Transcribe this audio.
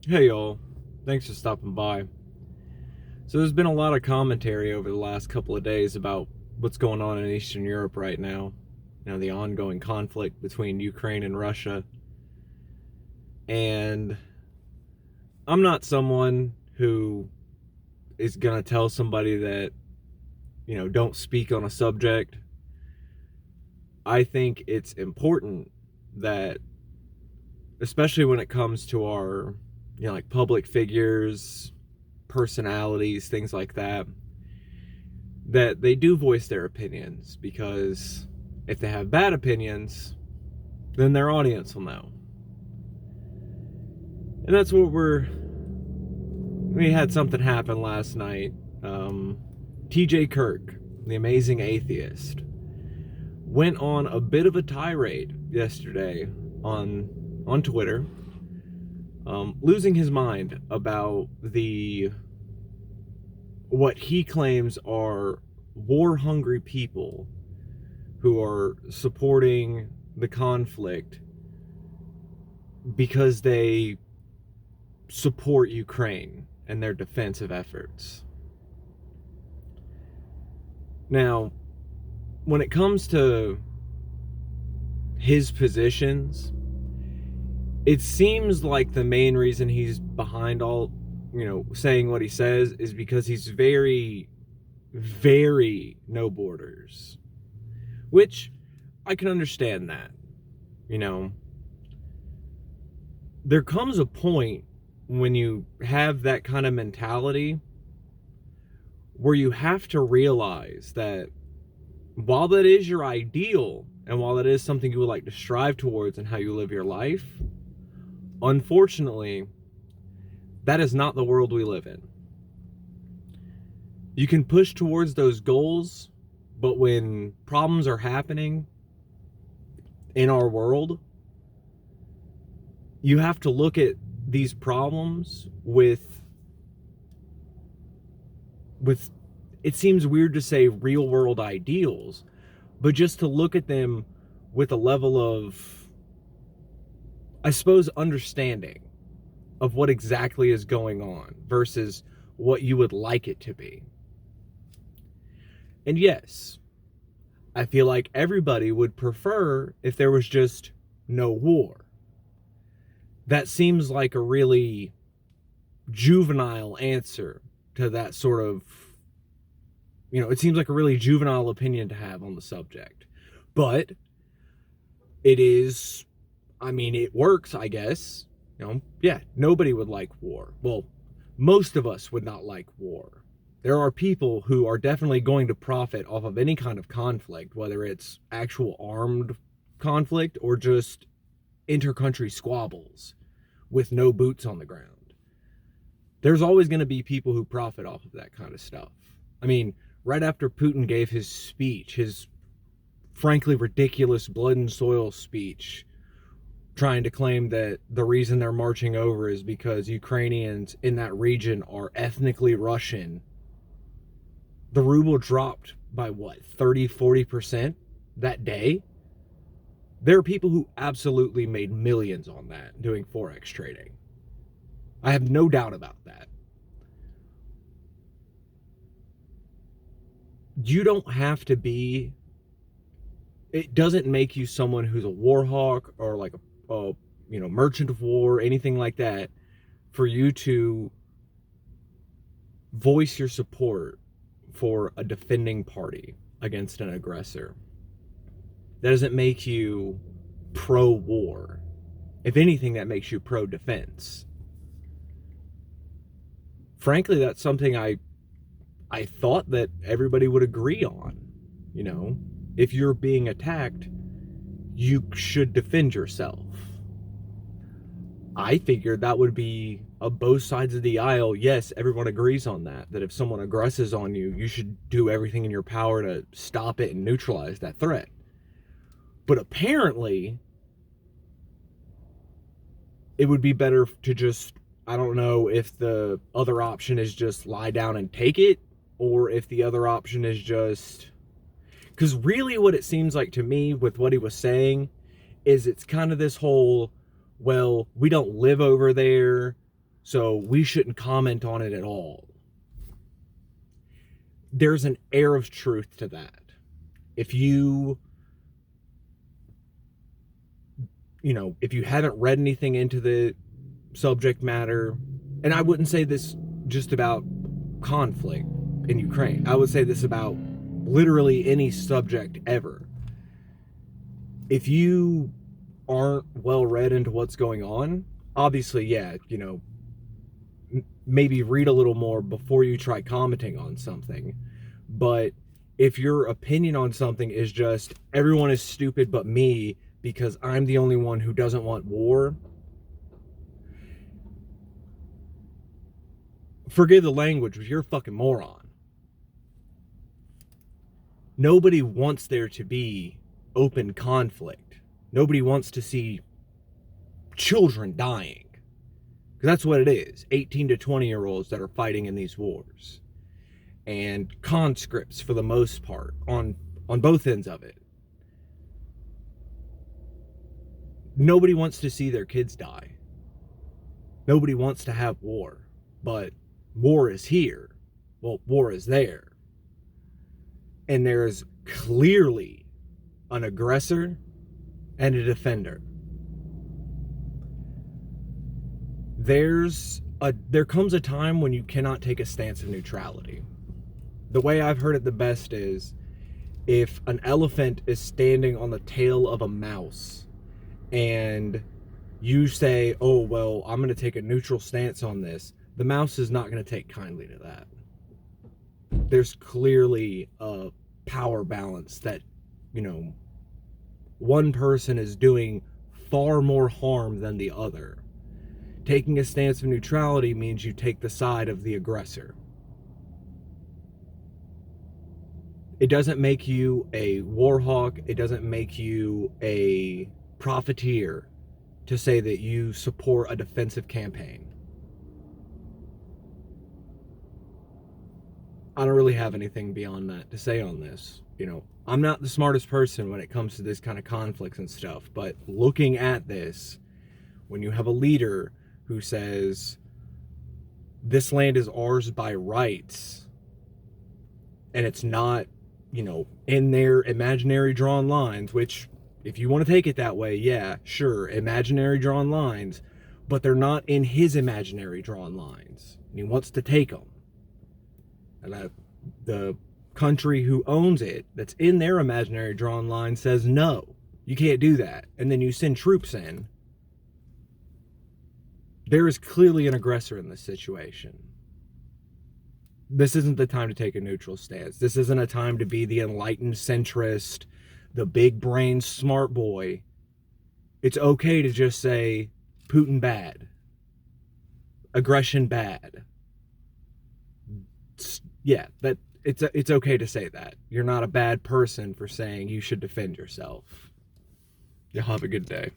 Hey y'all, thanks for stopping by. So there's been a lot of commentary over the last couple of days about what's going on in Eastern Europe right now. The ongoing conflict between Ukraine and Russia. And I'm not someone who is going to tell somebody that, don't speak on a subject. I think it's important that, especially when it comes to our, like public figures, personalities, things like that, that they do voice their opinions, because if they have bad opinions, then their audience will know. And that's what we had something happen last night. TJ Kirk, the amazing atheist, went on a bit of a tirade yesterday on Twitter, losing his mind about what he claims are war-hungry people who are supporting the conflict because they support Ukraine and their defensive efforts. Now, when it comes to his positions, it seems like the main reason he's behind all, saying what he says is because he's very, very no borders, which I can understand that. There comes a point when you have that kind of mentality where you have to realize that while that is your ideal and while that is something you would like to strive towards in how you live your life, unfortunately, that is not the world we live in. You can push towards those goals, but when problems are happening in our world, you have to look at these problems with it seems weird to say real world ideals, but just to look at them with a level of, I suppose, understanding of what exactly is going on versus what you would like it to be. And yes, I feel like everybody would prefer if there was just no war. That seems like a really juvenile answer to that sort of, it seems like a really juvenile opinion to have on the subject. But it is, it works, I guess. Yeah, nobody would like war. Well, most of us would not like war. There are people who are definitely going to profit off of any kind of conflict, whether it's actual armed conflict or just inter-country squabbles with no boots on the ground. There's always going to be people who profit off of that kind of stuff. Right after Putin gave his speech, his frankly ridiculous blood and soil speech, trying to claim that the reason they're marching over is because Ukrainians in that region are ethnically Russian, the ruble dropped by what, 30-40% that day? There are people who absolutely made millions on that doing Forex trading. I have no doubt about that. You don't have to be, it doesn't make you someone who's a war hawk or like a merchant of war, anything like that, for you to voice your support for a defending party against an aggressor. That doesn't make you pro-war. If anything, that makes you pro-defense. Frankly, that's something I thought that everybody would agree on. If you're being attacked, you should defend yourself. I figured that would be both sides of the aisle. Yes, everyone agrees on that if someone aggresses on you, you should do everything in your power to stop it and neutralize that threat. But apparently, it would be better to just, I don't know if the other option is just lie down and take it, or if the other option is just, because really what it seems like to me with what he was saying is it's kind of this whole, well, we don't live over there, so we shouldn't comment on it at all. There's an air of truth to that. If you haven't read anything into the subject matter, and I wouldn't say this just about conflict in Ukraine, I would say this about literally any subject ever. If you aren't well read into what's going on, obviously, yeah, maybe read a little more before you try commenting on something. But if your opinion on something is just, everyone is stupid but me because I'm the only one who doesn't want war, forgive the language, but you're a fucking moron. Nobody wants there to be open conflict. Nobody wants to see children dying. Because that's what it is. 18 to 20-year-olds that are fighting in these wars. And conscripts, for the most part, on both ends of it. Nobody wants to see their kids die. Nobody wants to have war. But war is here. Well, war is there. And there's clearly an aggressor and a defender. There comes a time when you cannot take a stance of neutrality. The way I've heard it the best is, if an elephant is standing on the tail of a mouse and you say, oh, well, I'm going to take a neutral stance on this, the mouse is not going to take kindly to that. There's clearly a power balance that, one person is doing far more harm than the other. Taking a stance of neutrality means you take the side of the aggressor. It doesn't make you a war hawk. It doesn't make you a profiteer to say that you support a defensive campaign. I don't really have anything beyond that to say on this. I'm not the smartest person when it comes to this kind of conflicts and stuff, but looking at this, when you have a leader who says, this land is ours by rights, and it's not, in their imaginary drawn lines, which, if you want to take it that way, yeah, sure, imaginary drawn lines, but they're not in his imaginary drawn lines. And he wants to take them. And the country who owns it, that's in their imaginary drawn line, says, no, you can't do that. And then you send troops in. There is clearly an aggressor in this situation. This isn't the time to take a neutral stance. This isn't a time to be the enlightened centrist, the big brain smart boy. It's okay to just say, Putin bad. Aggression bad. Yeah, it's okay to say that. You're not a bad person for saying you should defend yourself. You'll have a good day.